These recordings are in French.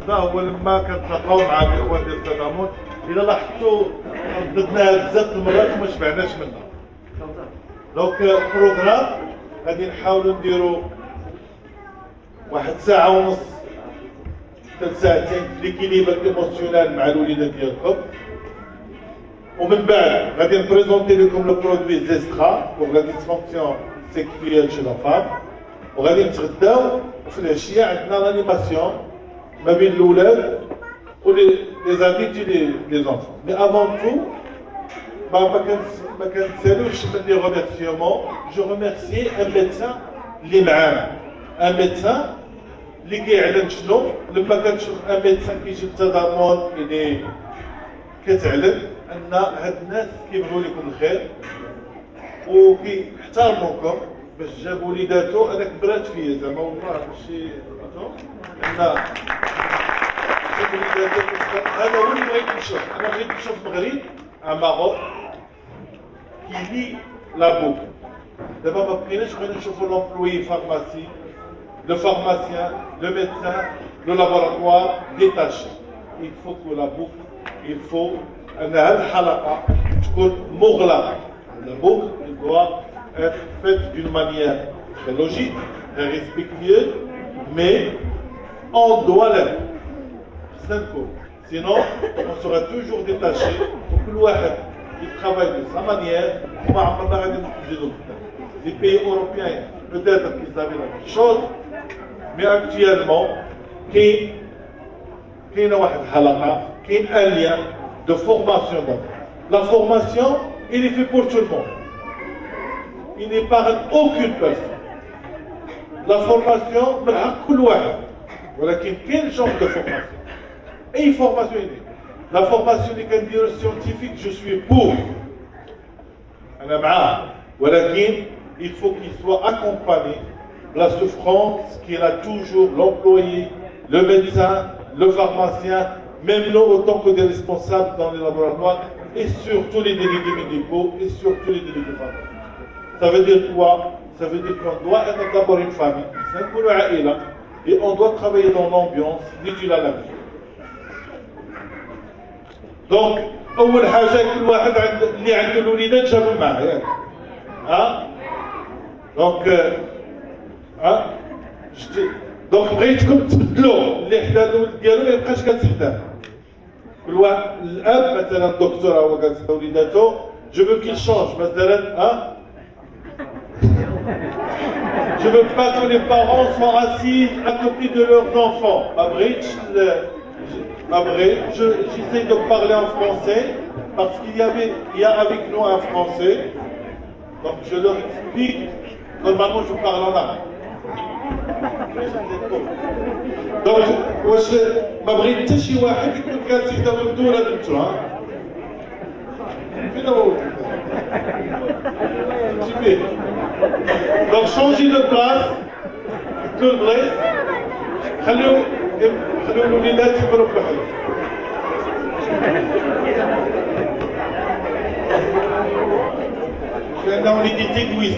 هو لما كنتلاقاو مع الاخوان ديال التضامن الا لاحظتوا رددناها بزاف المرات وما شبعناش منها. دونك بروغرام غادي نحاولوا نديروا واحد ساعه ونص 3 ساعتين ليكيليبر ايموسيونيل مع الوليدات ديالكم، ومن بعد غادي نبريزونتي لكم لو برودوي زيسترا بور لا ديسفونكسيون سيكسويال شي لا فام، وغادي نتغداو وفي العشيه عندنا لانيماسيون ما بين الاولاد و لي زاديتي لي زونفون. مي افون تو ما كنسالوش من لي ريميرسيومون. جو ريميرسي ان ميدسان اللي معانا، ان ميدسان اللي كيعلن شنو لما كنشوف ان ميدسان كيجي التضامن اللي كتعلن ان هاد الناس كيبغيو لكم الخير وكيحترموكم. باش جاب وليداتو انا كبرات فيا زعما والله ماشي ان جاب وليداتو. هذا هو اللي بغيت نشوف. انا بغيت نشوف المغرب ان ماروك كيلي لا بوك. دابا ما بقيناش بغينا نشوفوا لومبلوي فارماسي، لو فارماسيان، لو ميدسان، لو لابوراتوار ديتاشي. il faut que la boucle il faut ان هذه الحلقه تكون مغلقه. La boucle doit être faite d'une manière très logique, très respectueuse, mais on doit l'être. Sinon, on sera toujours détaché. Tout le monde travaille de sa manière. Les pays européens, peut-être qu'ils avaient la même chose, mais actuellement, il y a un lien de formation. La formation, il est fait pour tout le monde. Il n'épargne aucune personne. La formation, ولكن quel genre de formation? Et formation. La formation scientifique, je suis pour. ولكن il faut qu'il soit accompagné de la souffrance qu'il a toujours l'employé, le médecin, le pharmacien, même nous autant que des responsables dans les laboratoires, et surtout les délégués médicaux et surtout les délégués pharmaceutiques. Ça veut dire quoi? Ça veut dire qu'on doit être d'abord une famille, et on doit travailler dans l'ambiance d'étudier la vie. Donc, أول حاجة كل واحد اللي عنده الوليدات جابوا معاه ياك. دونك بغيتكم تبدلوا اللي حدا الولد ديالو ما يبقاش كتخدم. كل واحد الاب مثلا الدكتور هو جالس وليداتو جو فو كيل شونج مثلا Je ne veux pas que les parents soient assis à côté de leurs enfants. J'essaie de parler en français parce qu'il y a avec nous un français. Donc je leur explique. Normalement je parle en arabe. Donc, ما بغيت حتى شي واحد يكون جالس يداوي بدون ولا بنتو. فين هو؟ Donc changez de place, tout le reste, خلوا الوليدات يكبروا بحالهم. لأنهم اللي تيتيكويس.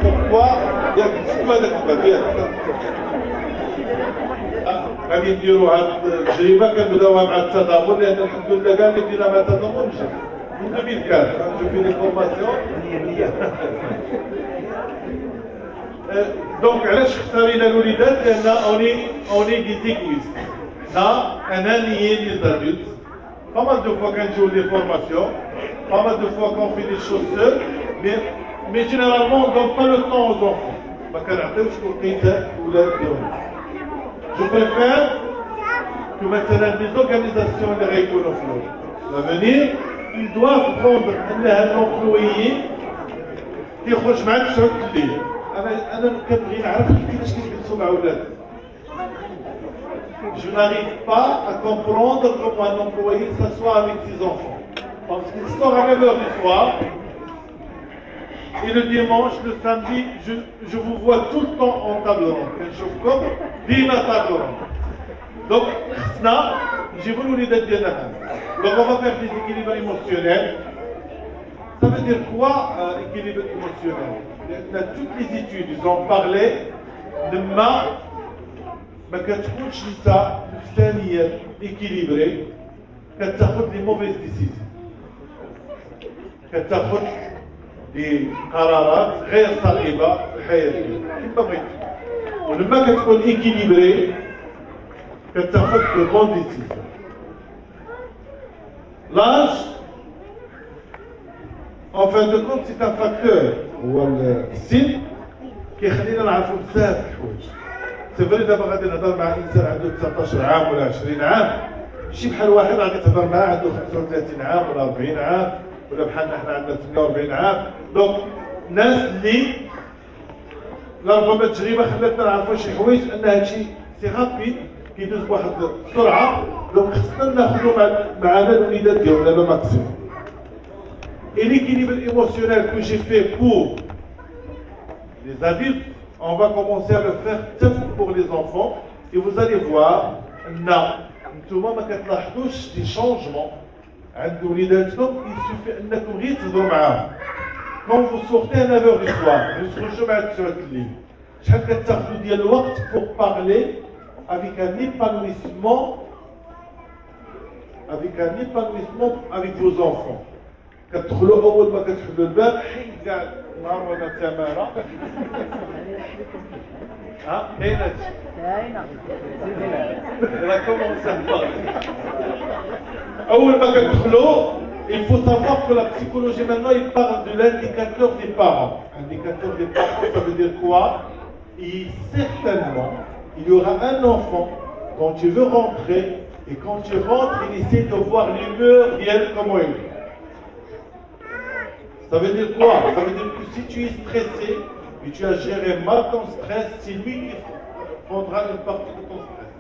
Pourquoi il y a pas de problème. غادي نديروا هاد التجربة كنبداوها مع التضامن لأن الحمد لله كاع اللي بدينا مع التضامن مشى. من 2004 je fais des formations. Donc علاش اختارينا الوليدات؟ لأن اوني دي تيكويست. نا أنا نيي لي زادولت. Pas mal de fois كنجيو des formations, pas mal de fois qu'on fait des choses seuls, mais généralement on ne donne pas le temps aux enfants. ما كنعطيوش الوقيته للولاد ديالهم. Je préfère que maintenant les organisations de réécologie l'avenir, ils doivent prendre un employé qui يخرج معاك في شهر الليل. أنا كنبغي نعرف كيفاش كيجلسوا مع ولاد. Je n'arrive pas à comprendre comment un employé s'assoit avec ses enfants. Parce qu'il sort à 9h du soir. Et le dimanche, le samedi, je vous vois tout le temps en table ronde. Je vous comme dîner à table ronde. Donc, j'ai voulu les aider. Donc, on va faire des équilibres émotionnels. Ça veut dire quoi, équilibre émotionnel? Toutes les études, ils ont parlé de ما كتكونش انت نفسانيا équilibré كتاخذ لي موفيز ديسيزيون كتاخذ لي قرارات غير صائبه في الحياه كما بغيتي ولما كتكون équilibré كتاخذ لو بون ديسيزيون. L'âge, en fin de compte, c'est un facteur هو السن كيخلينا نعرفوا بزاف الحوايج. سي فري دابا غادي نهضر مع انسان عنده 19 عام ولا 20 عام ماشي بحال واحد غادي تهضر معاه عنده 35 عام ولا 40 عام ولا بحالنا حنا عندنا 48 عام. دونك الناس اللي ربما التجربه خلاتنا نعرفوا شي حوايج ان هادشي سي رابيد كيدوز بواحد السرعه. دونك خصنا ناخذوا معنا الوليدات ديالنا دابا ماكسيموم. Et l'équilibre émotionnel que j'ai fait pour les adultes, on va commencer à le faire pour les enfants et vous allez voir نتوما ما كتلاحظوش دي شونجمون عند وليداتكم. يسوفي انكم غير تهضروا معاهم. Quand vous sortez à 9h du soir, vous تخرجوا مع 9 الليل شحال كتاخذوا ديال الوقت pour parler avec un épanouissement avec vos enfants. كتدخلوا اول ما كتحلوا الباب حيد كاع النهار ولا التماره ها كاينه راه كومونسي اول ما كتدخلوا il faut savoir que la psychologie maintenant il parle de l'indicateur des parents. Indicateur des parents, ça veut dire quoi? Et certainement il y aura un enfant quand tu veux rentrer et quand tu rentres il essaie de voir l'humeur d'elle comment elle est. Ça veut dire quoi? Ça veut dire que si tu es stressé et tu as géré mal ton stress, c'est lui qui prendra une partie de ton stress.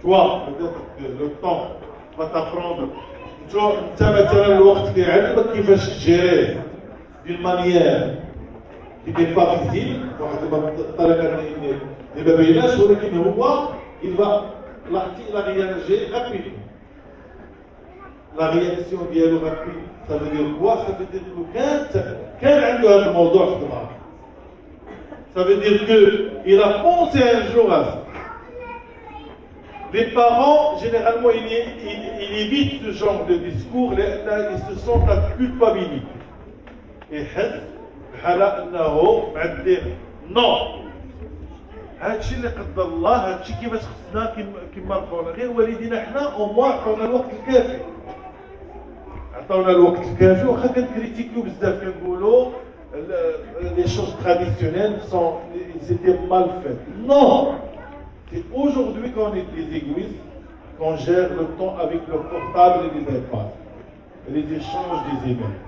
Toi, peut-être que le temps va t'apprendre. Tu vois, tu مثلا الوقت اللي عندك كيفاش تجيريه d'une manière qui n'est pas visible, واحد الطريقة اللي ما بايناش ولكن هو il va réagir rapidement. La réaction ديالو rapide. Ça veut dire quoi? Ça veut dire que كان عنده هذا الموضوع في دماغه. Ça veut dire qu'il a pensé un jour à ça. Les parents, généralement, ils évitent ce genre de discours, ils se sentent la culpabilité. يحس بحال انه معدين نو هادشي اللي قدر الله هادشي كيفاش خصنا كما ربونا غير والدينا حنا او موان عطاونا الوقت الكافي. عطاونا الوقت الكافي واخا كنكريتيكيو بزاف كنقولوا les choses traditionnelles ils étaient mal faites. Non, c'est aujourd'hui qu'on est des égoïstes, qu'on gère le temps avec le portable et les iPads, les échanges des emails.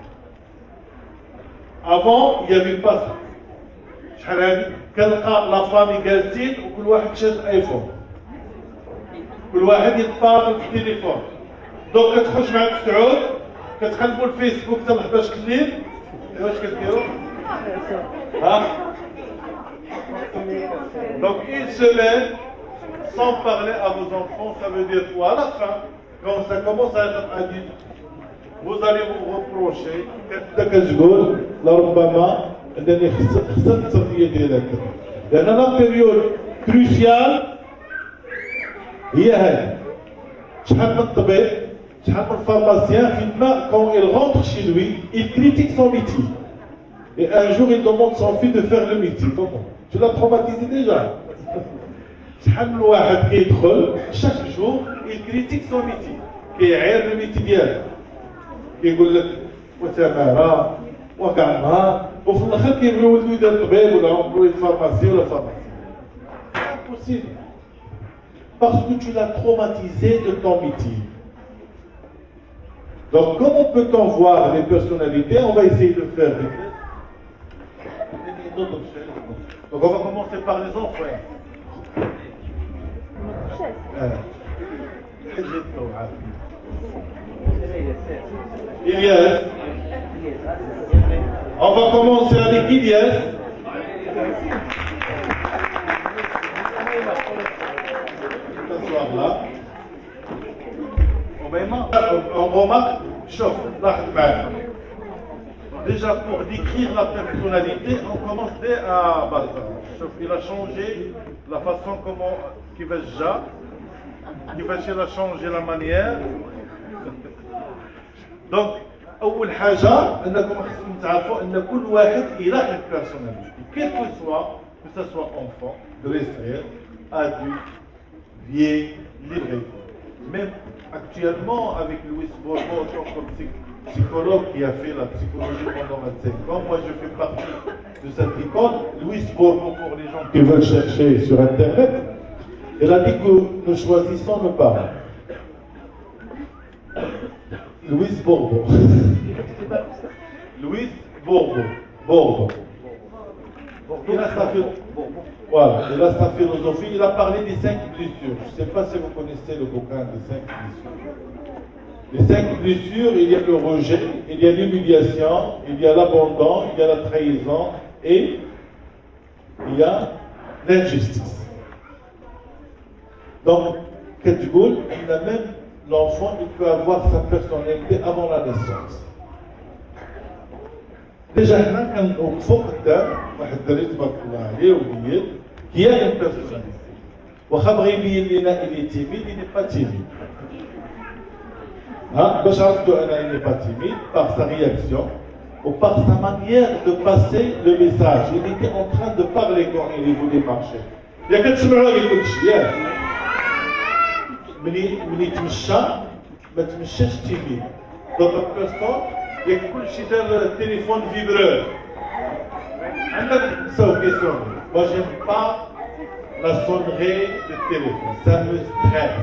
Avant, il n'y avait pas ça. شحال هادي كنلقى لا فامي جالسين وكل واحد شاد ايفون كل واحد يتفاعل في التليفون. دونك كتخرج مع السعود كتقلبوا الفيسبوك حتى ل 11 الليل. واش كديروا؟ ها؟ Donc une semaine sans parler à vos enfants, ça veut dire quoi? À la fin, quand ça commence à être adulte, vous allez vous reprocher كتقول لربما انني خسرت التربيه ديالك لان لا بيريود كروسيال هي هذه. شحال من طبيب شحال من pharmacien finalement quand il rentre chez lui il critique son métier et un jour il demande son fils de faire le métier. Comment? Tu l'as traumatisé déjà. شحال من واحد كيدخل chaque jour il critique son métier كيعاير الميتي ديالو كيقول لك وتمارا وكاع النهار وفي الاخر كيبغيو ولدو يدير طبيب ولا امبلوي فارماسي ولا فارماسي. impossible parce que tu l'as traumatisé de ton métier. Donc comment peut-on voir les personnalités? On va essayer de faire des tests. Donc on va commencer par les enfants. Ilias. On va commencer avec Ilias. On remarque Chauffe, déjà pour décrire la personnalité, on commence dès à bas. Il a changé la façon comment كيفاش il a changé la manière. Donc أول حاجة أنكم خصكم تعرفوا أن كل واحد إله une personnalité, quel que ce soit enfant, dresseur, adulte, vieil, livré. Même actuellement avec Louis Bourbeau, comme psychologue qui a fait la psychologie pendant 25 ans, moi je fais partie de cette école. Louis Bourbeau, pour les gens qui veulent chercher sur internet, elle a dit que nous choisissons nos parents. Louis Bourbeau. Louis Bourbeau. Il a sa philosophie, il a parlé des 5 blessures. Je ne sais pas si vous connaissez le bouquin des 5 blessures. Les 5 blessures, il y a le rejet, il y a l'humiliation, il y a l'abandon, il y a la trahison et il y a l'injustice. Donc, Ketgoul, même l'enfant, il peut avoir sa personnalité avant la naissance. Déjà, il y a un enfant qui a une personnalité. Il est timide, il n'est pas timide. Il n'est pas timide par sa réaction ou par sa manière de passer le message. Il était en train de parler quand il voulait marcher. Il y a quelque chose qui est من يتمشى ما تمشاش تيمين. Donc l'instant il y a كل شيء دار التليفون فيبرور. عندك تسوي كيسيون. Moi j'aime pas la sonnerie du téléphone, ça me stresse.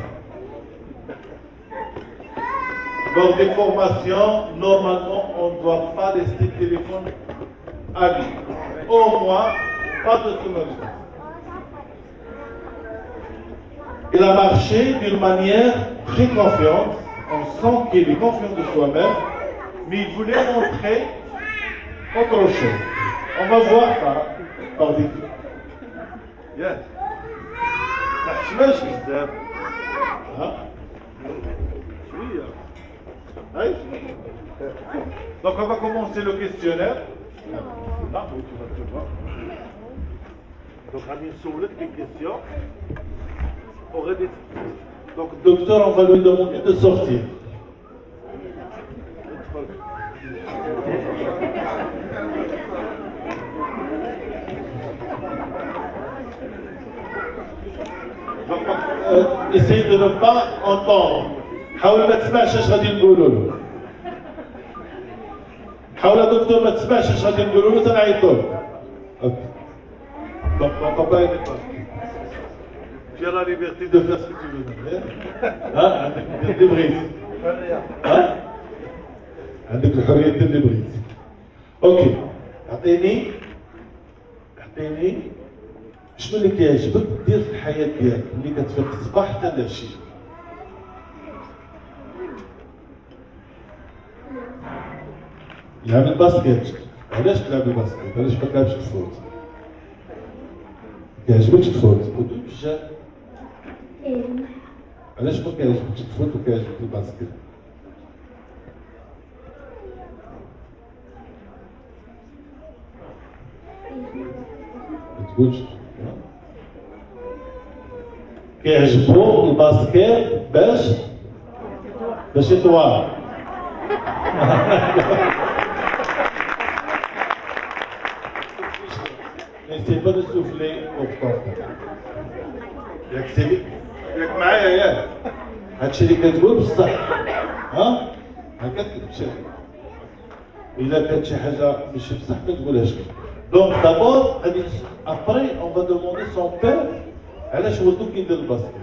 Lors des formations, normalement on ne doit pas laisser le téléphone allumé. Au moins, pas de sonnerie. Il a marché d'une manière très confiante, on sent qu'il est confiant de soi-même, mais il voulait montrer autre chose. On va voir ça par des trucs. Yes. Donc on va commencer le questionnaire. Là, oui, tu vas te voir. Donc on a sur des questions. Donc, docteur, on va lui demander de sortir. Donc, essayez de ne pas entendre. حاول ما تسمعش اش غادي نقولوا له. حاول يا دكتور ما تسمعش اش غادي نقولوا له تنعيطوا له. Donc, on va pas aider. Tu as la liberté de faire ce que tu veux. Hein? Avec le brise. Hein? Avec le de brise. Ok. أعطيني شنو اللي كيعجبك دير في الحياة ديالك ملي كتفيق الصباح حتى العشية. لعب الباسكيت. علاش تلعب الباسكيت؟ علاش ما تلعبش الفوت؟ كيعجبكش الفوت؟ ودوك علاش ما كيعجبكش الفوت وكيعجبك الباسكيت؟ ما تقولش كيعجبو الباسكيت باش يطوال. N'essayez pas de souffler au porte. ياك معايا ياك هادشي اللي كتقول بصح ها هكا تمشي الا كانت شي حاجه ماشي بصح ما تقولهاش. دونك دابور غادي ابري اون فا دوموندي سون بير علاش ولدو كيدير الباسكيت.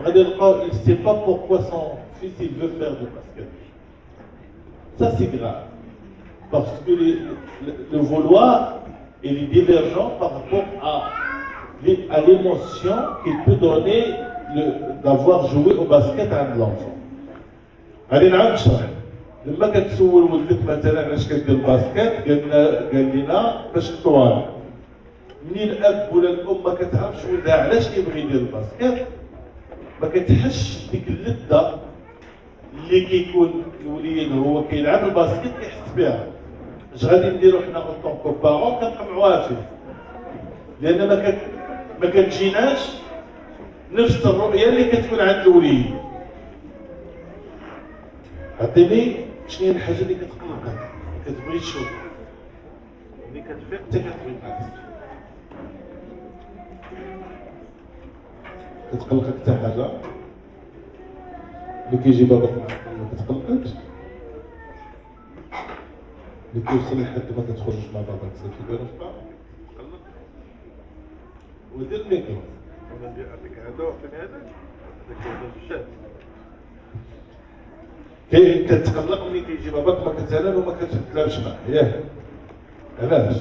غادي نلقاو il sait pas pourquoi son fils il veut faire du basket. Ça c'est grave parce que le vouloir il est divergent par rapport à l'émotion qu'il peut donner d'avoir joué au basket à l'enfant. غادي نعاود نشرح. لما كتسول ولدك مثلا علاش كدير الباسكت قال لنا باش تطوال. منين الاب ولا الام ما كتعرفش ولدها علاش كيبغي يدير الباسكت ما كتحسش ديك اللذه اللي كيكون الوليد هو كيلعب الباسكت كيحس بها. اش غادي نديرو حنا اون كو بارون؟ كنقمعوها فيه، لان ما كتجيناش نفس الرؤيه اللي كتكون عند الوليد. عطيني شنو هي الحاجه اللي كتقلقك كتبغي تشوف ملي كتفيق حتى كتبغي تعرف؟ كتقلقك حتى حاجه اللي كيجي باباك ما كتقلقكش؟ اللي كيوصل لحد ما كتخرجش مع باباك ما كيبانش معاك؟ تقلق؟ ودير الميكرو انا ندير عندك هذا وفين هذاك الشات كتقلق ملي كيجي باباك ما كتزالان وما كتتلاش معاه، ياك؟ علاش؟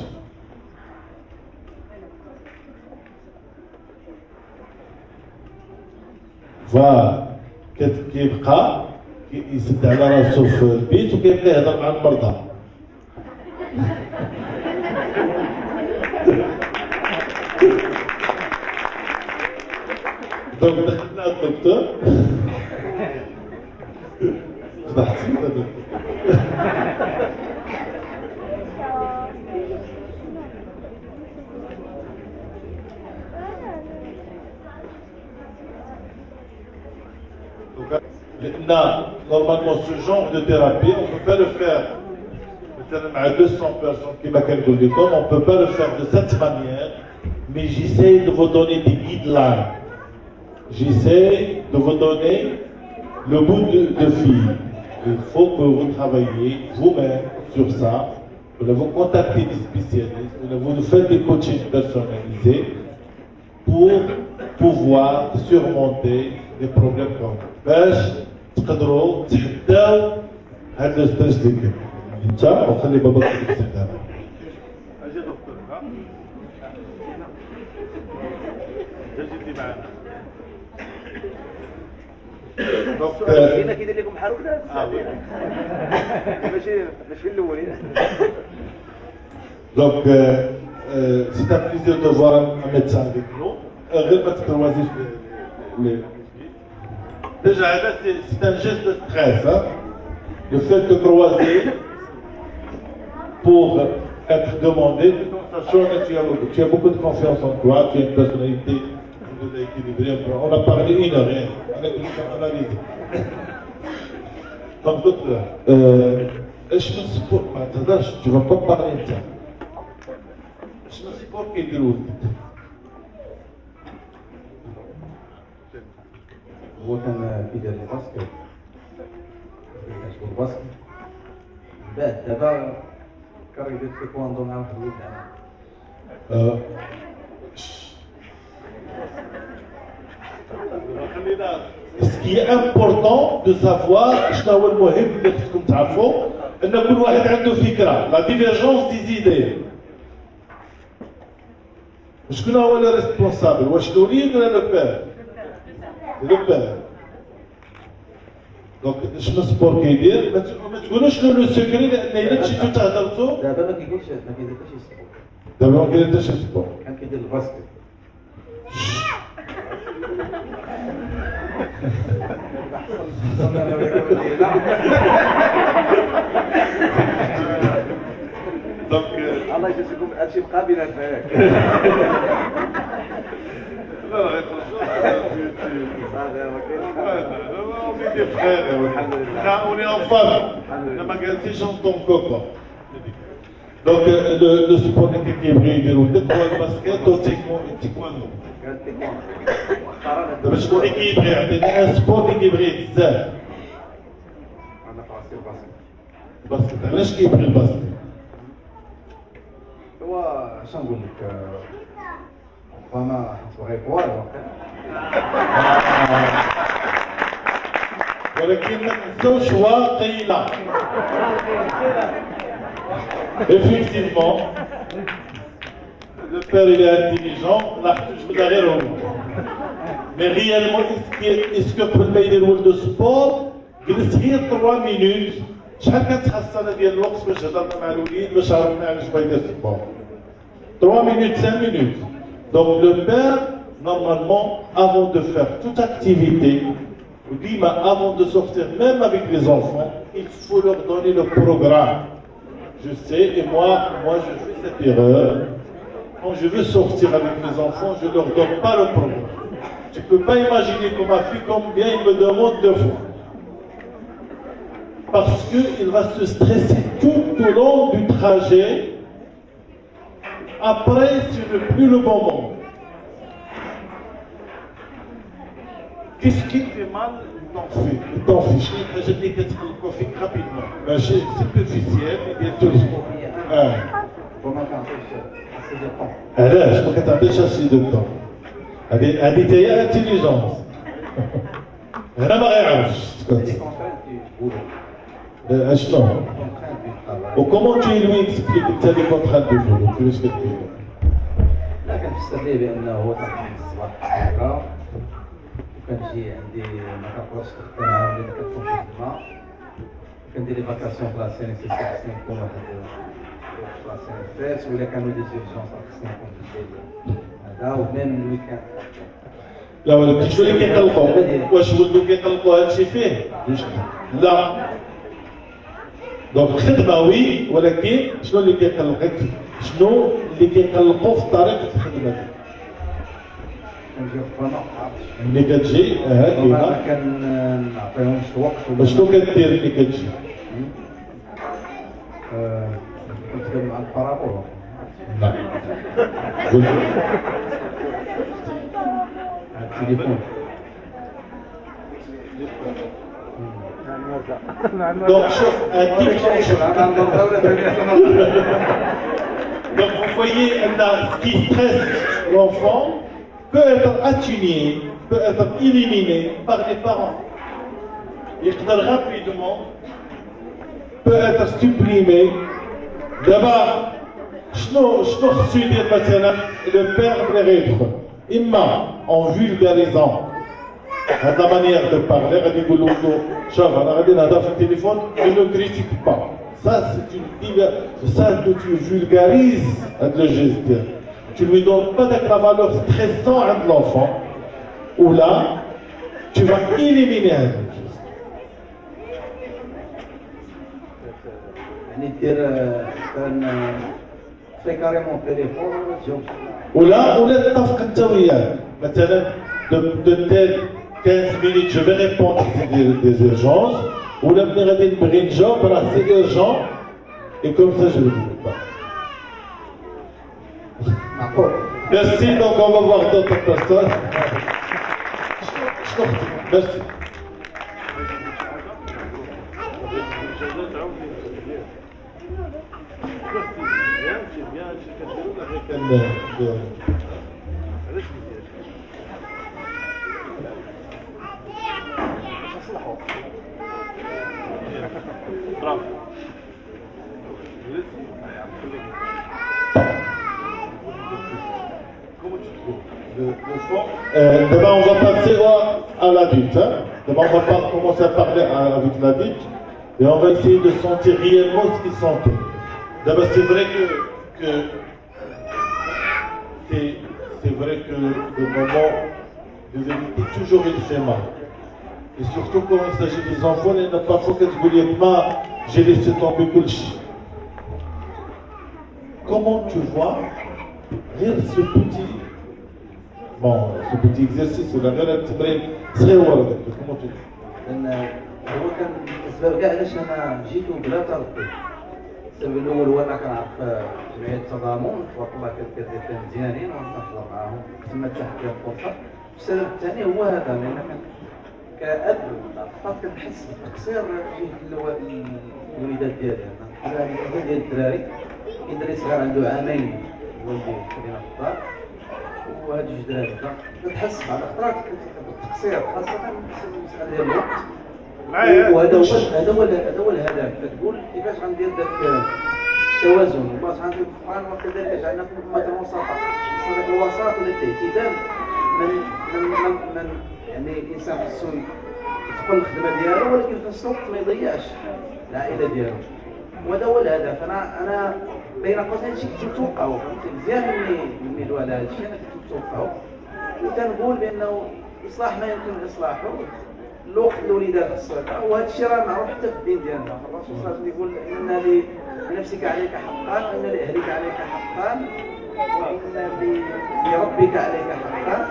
كيبقى يسد على راسو في البيت وكيبقى يهضر مع المرضى. دونك دخلنا الدكتور فضحت الدكتور. Là, normalement, ce genre de thérapie, on ne peut pas le faire à 200 personnes qui m'accueillent, on ne peut pas le faire de cette manière, mais j'essaie de vous donner des guidelines. J'essaie de vous donner le bout de fil. Il faut que vous travailliez vous-même sur ça. Vous contactez des spécialistes, vous faites des coachings personnalisés pour pouvoir surmonter les problèmes comme ça. تقدروا تحداو هذا الستريس اللي كاين انت وخلي باباك يستخدمها. اجي دكتور ها جيتي معنا دكتور هنا كيدير لكم بحال هكذا ماشي الاولين. دونك سي ان بليزير دو فوار ان ميدسان افيك نو غير ما تكروازيش Déjà, c'est un geste de stress. Hein? Le fait de croiser pour être demandé, sachant que tu as beaucoup de confiance en toi, tu as une personnalité équilibrée. On a parlé une heure, on a dit. Donc, docteur, je me supporte pas, tu ne vas pas parler de ça. Je me supporte qu'il y ait هو كان كيدير الباسكت كيعجبو الباسكت من بعد دابا كان يدير تايكواندو مع واحد الولد Ce qui est important de savoir شنو هو المهم اللي خصكم تعرفوا ان كل واحد عنده فكره لا ديفيرجونس دي زيدي. شكون هو لو ريسبونسابل؟ واش الوليد ولا لو بير؟ لو بير. دونك شنو السبور كيدير؟ ما تقولوش له لو سكري لان الا مشيتو تهضرتو دابا ما كيدير حتى شي سبور. دابا ما كاين حتى شي سبور. كان كيدير الباسكت. دونك الله يجازيكم هادشي بقى بيناتنا ياك. لا غير on est en famille. Le magasin chante ton copain. Donc le sport équilibré de le basket au taekwondo. دابا شكون équilibré عندنا un sport équilibré بزاف. انا فراسي الباسكت. الباسكت علاش كيبغي الباسكت؟ هو اش نقول لك فما صغير كوار ولكن ما ننساوش واقيلا. Effectivement, le père il est intelligent, mais réellement, est-ce que pour le يدير de sport جلس غير 3 minutes شحال كتحصل ديال الوقت باش هضرنا مع الوليد باش عرفنا علاش بغا يدير sport 3 minutes, 5 minutes. Donc le père, normalement, avant de faire toute activité, وديما avant de sortir, même avec les enfants, il faut leur donner le programme. Je sais, et moi je fais cette erreur. Quand je veux sortir avec mes enfants, je ne leur donne pas le programme. Tu ne peux pas imaginer comme ma fille, combien il me demande de fois. Parce qu'il va se stresser tout au long du trajet. Après, ce n'est plus le bon moment. Qu'est-ce qui te fait mal? T'en fiches. Je dis que tu le rapidement. C'est superficiel, et bien tout. وما كنعطيش assez de temps. علاش ما كتعطيش assez de temps؟ هذه هي انتيليجونس. هنا ما غيعرفش. اشنو؟ وكومون tu lui expliques انت لي كونترات دو بولو كيفاش كدير؟ لا كنفسر ليه بانه هو تنخدم الصباح هكا وكنجي عندي ما كنقدرش نخدمها ولا كتكون في الخدمه كندير لي فاكاسيون في لاسين سي خصني نكون واحد في لاسين فاس ولا كانوا دي زيرجونس خصني نكون في هذا وميم الويكاند. لا ولكن شنو اللي كيقلقوا؟ واش ولدو كيقلقوا هادشي فيه؟ لا. دونك الخدمه وي، ولكن شنو اللي كيقلقك؟ شنو اللي كيقلقوا في طريقه الخدمه ديالك؟ كنجي ربما ملي كتجي ما كنعطيهمش الوقت. شنو كدير ملي كتجي؟ كنتكلم مع البارابول. لا. التليفون. Donc, donc vous voyez, ce qui stresse l'enfant peut être atténué, peut être éliminé par les parents. Il rapidement peut être supprimé. D'abord, le père de l'être, en vulgarisant la manière de parler, le téléphone, ne le critique pas. Ça, que tu vulgarises le geste. Tu ne lui donnes pas de la valeur stressante à l'enfant, ou là, tu vas éliminer un geste. carrément téléphone, ولا تتفق انت وياه مثلا de telle 15 minutes je vais répondre des urgences ولا ملي غادي نبغي نجاوب راه سي urgent et comme ça je ne le dis pas. Merci, donc on va voir d'autres personnes. Merci. D'abord on va passer à l'adulte. D'abord on va commencer à parler avec l'adulte et on va essayer de sentir réellement ce qu'il sentait. D'abord c'est vrai que c'est vrai que le moment de vérité, toujours il fait mal. Et surtout quand il s'agit des enfants, il n'y a pas que tu voulais pas, j'ai laissé tomber Kulchi. Comment tu vois ce petit exercice ولا غير التمرين صغير ورا comment tu dis؟ لأن هو كان الأسباب كاع علاش أنا جيت بلا تربي. السبب الأول هو أنا كنعرف جمعية التضامن تبارك الله كدير فيها مزيانين ونحضر معاهم تما تاحت لي الفرصة. السبب الثاني هو هذا لأن كأب فقط كنحس بتقصير جهة الوليدات ديالي. أنا بالنسبة ديال الدراري كاين دري صغير عنده عامين والدي خلينا في الدار وهاد جوج دراري كتحس بعض الأخطرات بالتقصير خاصة المسألة ديال الوقت. وهذا هو الهدف. كتقول كيفاش غندير داك التوازن وباش غندير في القرآن وكذلك جعلنا في أمة وسطا. خاص الوسط ولا الاعتدال من يعني الإنسان خصو يتقن الخدمة ديالو ولكن في نفس الوقت ما يضيعش العائلة ديالو. وهذا هو الهدف. أنا بين قوسين شي كنت متوقعو فهمتي مزيان مني ندوي على هذا الشيء. أنا كنت متوقعو وكنقول بأنه إصلاح ما يمكن إصلاحه الوقت الوليدات الصغيره، وهذا الشيء راه معروف حتى في الدين ديالنا. الرسول صلى الله عليه وسلم يقول ان لنفسك عليك حقان، وان لاهلك عليك حقان، وان لربك عليك حقان،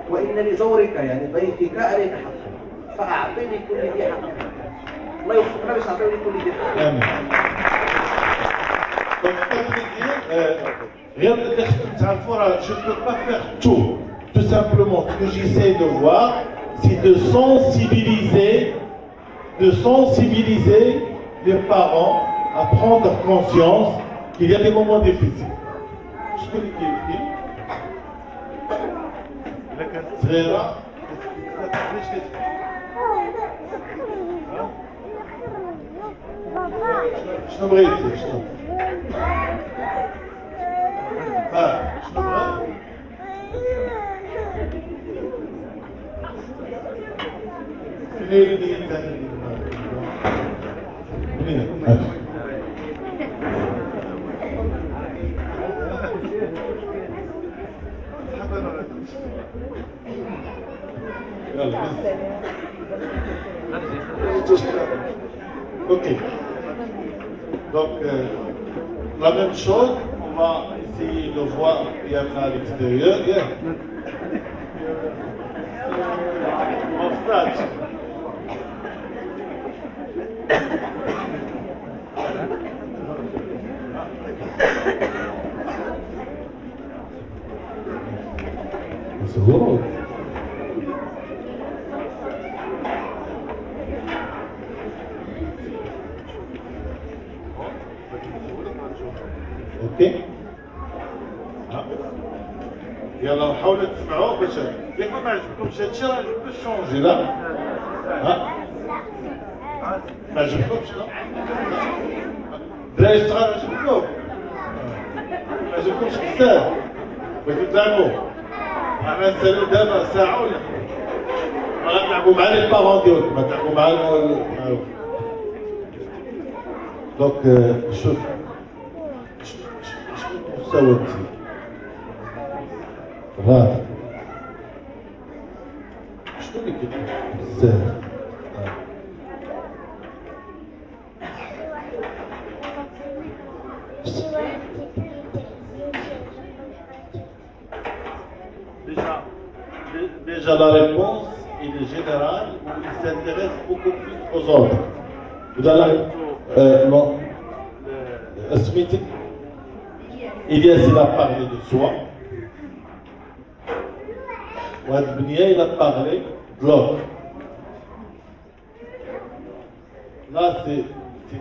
وان لزورك يعني ضيفك عليك حقا، فاعطي لكل ذي حق. الله يوفقنا باش نعطيو لكل ذي حق. امين. Rien de je ne peux pas faire tout. Tout simplement, ce que j'essaie de voir, c'est de sensibiliser les parents à prendre conscience qu'il y a des moments difficiles. Je peux le dire. شنو بغيتي؟ شنو؟ شنو بغيتي؟ فين اللي انت؟ منين؟ يلا ok. Donc, la même chose, on va essayer de voir Yann à l'extérieur. En stage. C'est bon. اوكي يلا حاولوا تسمعوا باش ياك ما عجبكمش هادشي راه جو شونجي لا ما عجبكمش لا الدراري الصغار عجبكم ما عجبكمش بزاف بغيتو تلعبوا انا نسالو دابا ساعه ولا ما غنلعبوا مع لي بارون ديالكم ما تلعبوا مع دونك شوف سوتي غاد شنو اللي كتب بزاف Déjà la réponse il est générale où il s'intéresse beaucoup plus aux autres. Vous allez Elias il a parlé de soi. Ouad Bnia il a parlé de l'autre. Là c'est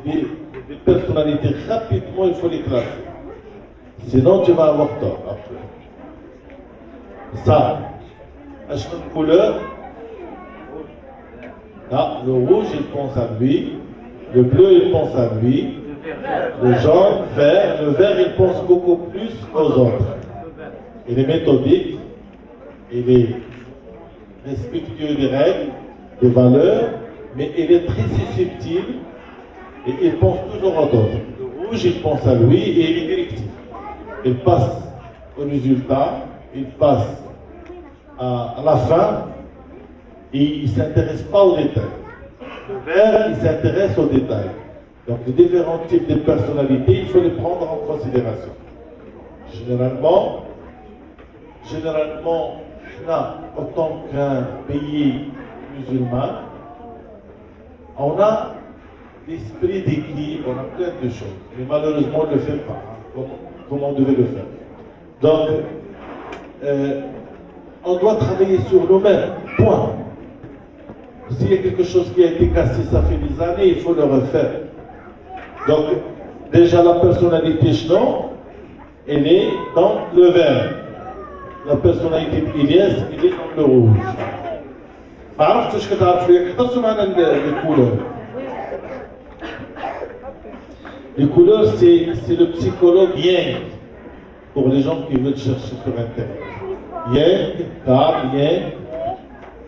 des personnalités, rapidement il faut les classer. Sinon tu vas avoir tort après. Ça, une couleur. Là, le rouge il pense à lui, le bleu il pense à lui. Le jaune, le vert, il pense beaucoup plus aux autres. Il est méthodique, il est respectueux des règles, des valeurs, mais il est très susceptible et il pense toujours aux autres. Le rouge, il pense à lui et il est directif. Il passe au résultat, il passe à la fin et il ne s'intéresse pas aux détails. Le vert, il s'intéresse aux détails. Donc les différents types de personnalités, il faut les prendre en considération. Généralement, là, en tant qu'un pays musulman, on a l'esprit d'équilibre, on a plein de choses. Mais malheureusement, on ne le fait pas, comme on devait le faire. Donc, on doit travailler sur nous-mêmes, point. S'il y a quelque chose qui a été cassé, ça fait des années, il faut le refaire. Donc, déjà la personnalité Shnon, elle est dans le vert. La personnalité d'Ilias, elle est dans le rouge. ما عرفتش واش كتعرفوا حطوا معنا les couleurs. Les couleurs, c'est le psychologue Yang, pour les gens qui veulent chercher sur Internet. Yang,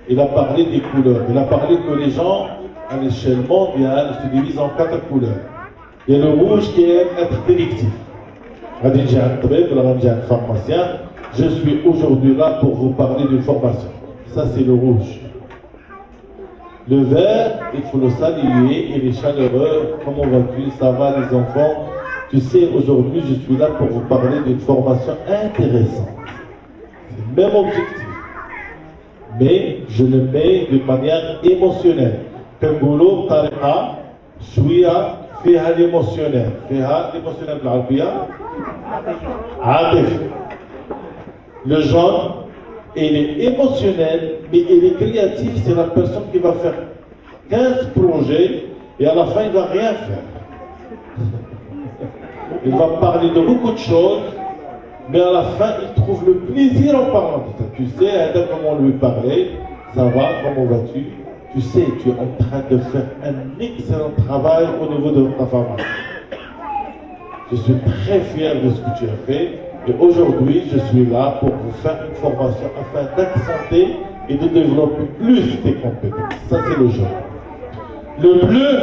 il a parlé des couleurs. Il a parlé que les gens, à l'échelle mondiale, se divisent en 4 couleurs. Il y a le rouge qui aime être directif. Je suis aujourd'hui là pour vous parler d'une formation. Ça, c'est le rouge. Le verre, il faut le saluer, il est chaleureux. Comment vas-tu? Ça va les enfants? Tu sais, aujourd'hui, je suis là pour vous parler d'une formation intéressante. C'est le même objectif. Mais je le mets d'une manière émotionnelle. كنقولوا بطريقة شوية فيها l'émotionnel. فيها l'émotionnel بالعربية عاطفي. Le jeune, il est émotionnel, mais il est créatif. C'est la personne qui va faire 15 projets et à la fin, il ne va rien faire. Il va parler de beaucoup de choses, mais à la fin, il trouve le plaisir en parlant de ça. Tu sais, Adam, comment lui parler? Ça va, comment vas-tu? Tu sais, tu es en train de faire un excellent travail au niveau de ta formation. Je suis très fier de ce que tu as fait. Et aujourd'hui, je suis là pour vous faire une formation afin d'accenter et de développer plus tes compétences. Ça, c'est le jeu. Le bleu,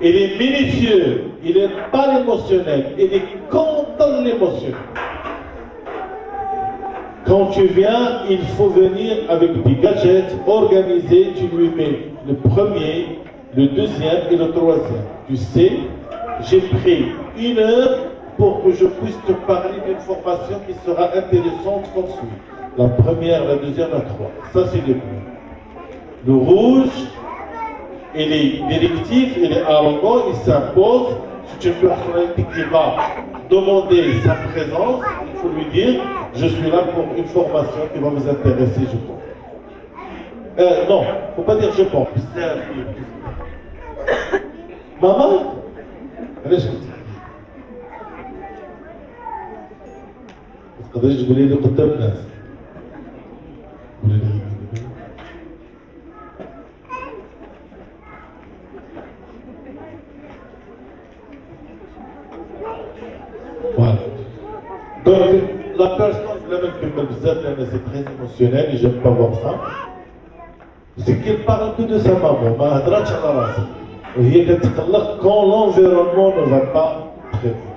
il est minutieux, il n'est pas l'émotionnel, il est content de l'émotionnel. Quand tu viens, il faut venir avec des gadgets organisés, tu lui mets le premier, le deuxième et le troisième. Tu sais, j'ai pris 1 heure pour que je puisse te parler d'une formation qui sera intéressante comme suit. La première, la deuxième, la troisième. Ça, c'est le bleu. Le rouge, il est directif, il est arrogant, il s'impose. C'est une personnalité qui va demander sa présence. Il faut lui dire, je suis là pour une formation qui va vous intéresser, je pense. Non, il ne faut pas dire je pense. Maman, allez, تقدريش تقولي لي قدام الناس قولي لي voilà. Donc la personne là même que c'est très émotionnel et j'aime pas voir ça, c'est qu'elle parle que de sa maman ما هضراتش على راسها وهي كتقلق quand l'environnement ne va pas très bien.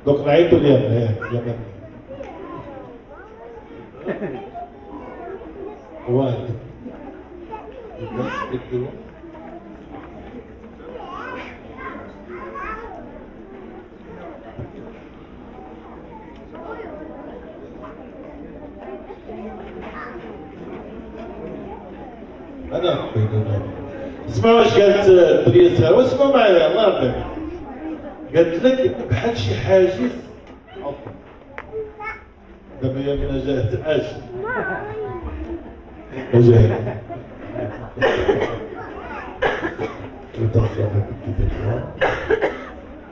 Donc نعيطوا اليوم Ouais. أنا اسمعوا واش قالت الدريه الصغيره واسمعوا معايا الله يرضيك قالت لك بحال شي حاجز دابا هي من جهه اش وجهه